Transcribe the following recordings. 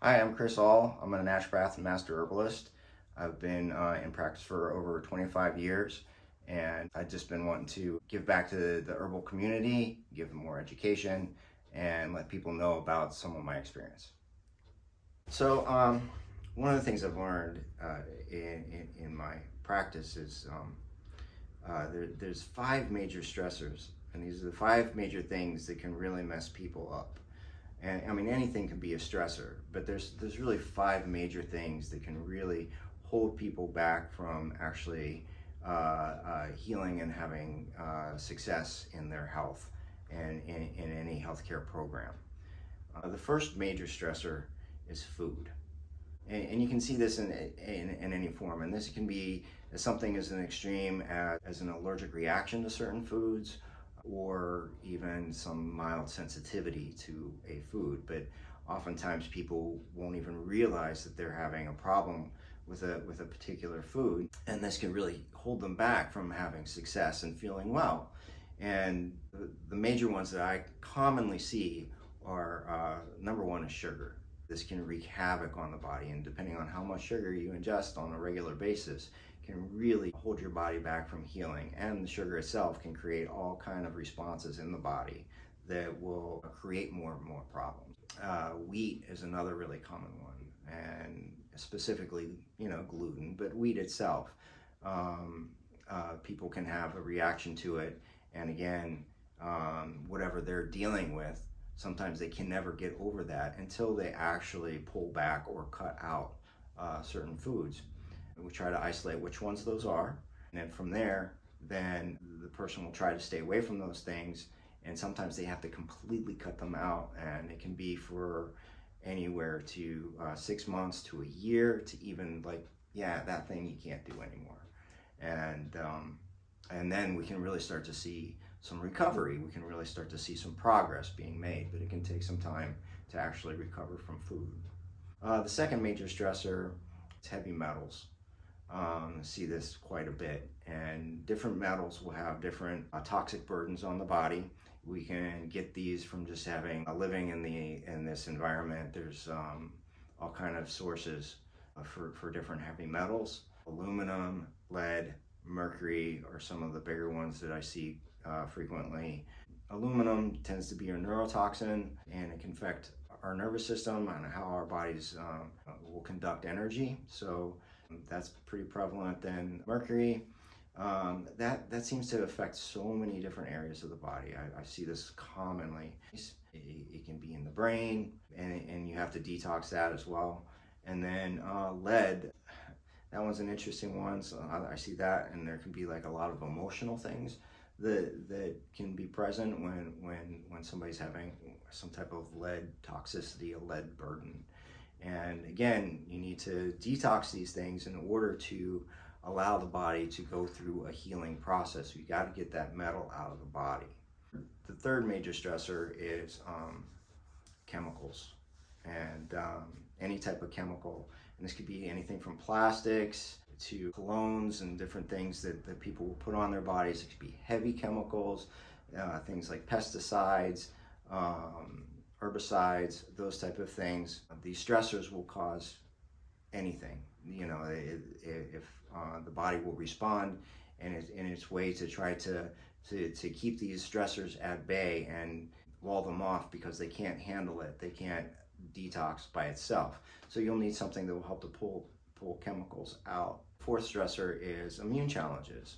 Hi, I'm Chris All. I'm an naturopath and master herbalist. I've been in practice for over 25 years, and I've just been wanting to give back to the herbal community, give them more education, and let people know about some of my experience. So, one of the things I've learned in my practice is there's five major stressors, and these are the five major things that can really mess people up. And I mean, anything can be a stressor, but there's really five major things that can really hold people back from actually healing and having success in their health and in any healthcare program. The first major stressor is food. And you can see this in any form. And this can be something as an extreme as an allergic reaction to certain foods, or even some mild sensitivity to a food. But oftentimes people won't even realize that they're having a problem with a particular food. And this can really hold them back from having success and feeling well. And the major ones that I commonly see are number one is sugar. This can wreak havoc on the body, and depending on how much sugar you ingest on a regular basis, can really hold your body back from healing. And the sugar itself can create all kind of responses in the body that will create more and more problems. Wheat is another really common one, and specifically, gluten, but wheat itself. People can have a reaction to it, and again, whatever they're dealing with, sometimes they can never get over that until they actually pull back or cut out certain foods. And we try to isolate which ones those are, and then from there, then the person will try to stay away from those things, and sometimes they have to completely cut them out, and it can be for anywhere to 6 months to a year to even like, yeah, that thing you can't do anymore. And then we can really start to see some recovery. We can really start to see some progress being made, but it can take some time to actually recover from food. The second major stressor is heavy metals. I see this quite a bit, and different metals will have different toxic burdens on the body. We can get these from just having living in this environment. There's all kind of sources for different heavy metals. Aluminum, lead, mercury are some of the bigger ones that I see frequently. Aluminum tends to be a neurotoxin, and it can affect our nervous system and how our bodies will conduct energy. So that's pretty prevalent. Then mercury, that seems to affect so many different areas of the body. I see this commonly. It can be in the brain, and you have to detox that as well. And then lead, that one's an interesting one. So I see that, and there can be like a lot of emotional things that can be present when somebody's having some type of lead toxicity, a lead burden. And again, you need to detox these things in order to allow the body to go through a healing process. You got to get that metal out of the body. The third major stressor is chemicals, and any type of chemical. And this could be anything from plastics to colognes and different things that people will put on their bodies. It could be heavy chemicals, things like pesticides, herbicides, those type of things. These stressors will cause anything. If the body will respond in its way to try to keep these stressors at bay and wall them off because they can't handle it. They can't detox by itself. So you'll need something that will help to pull chemicals out. Fourth stressor is immune challenges.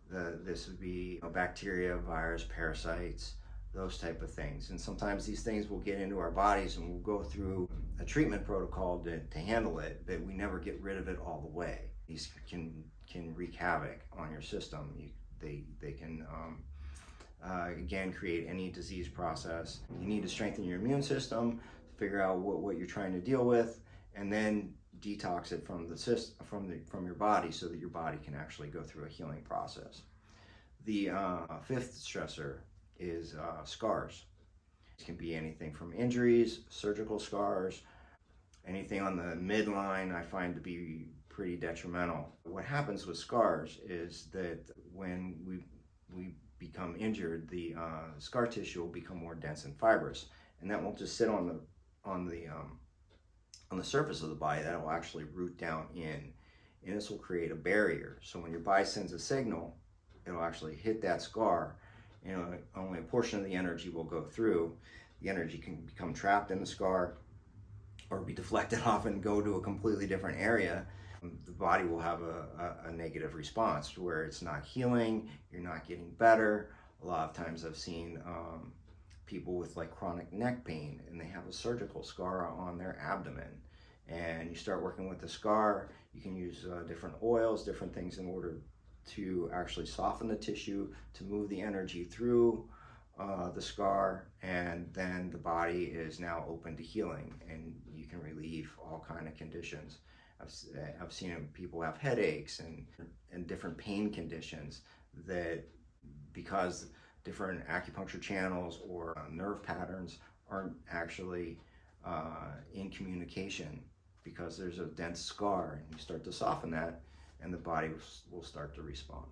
This would be bacteria, virus, parasites, those type of things. And sometimes these things will get into our bodies, and we'll go through a treatment protocol to handle it, but we never get rid of it all the way. These can wreak havoc on your system. They can again create any disease process. You need to strengthen your immune system, figure out what you're trying to deal with, and then detox it from the system, from your body, so that your body can actually go through a healing process. The fifth stressor is scars. It can be anything from injuries, surgical scars, anything on the midline I find to be pretty detrimental. What happens with scars is that when we become injured, the scar tissue will become more dense and fibrous, and that won't just sit on the on the surface of the body that will actually root down in, and this will create a barrier. So when your body sends a signal, it'll actually hit that scar, and only a portion of the energy will go through. The energy can become trapped in the scar or be deflected off and go to a completely different area. The body will have a negative response where it's not healing, you're not getting better. A lot of times I've seen people with like chronic neck pain, and they have a surgical scar on their abdomen. And you start working with the scar, you can use different oils, different things in order to actually soften the tissue, to move the energy through the scar, and then the body is now open to healing, and you can relieve all kind of conditions. I've seen people have headaches and different pain conditions that, because different acupuncture channels or nerve patterns aren't actually in communication, because there's a dense scar, and you start to soften that, and the body will start to respond.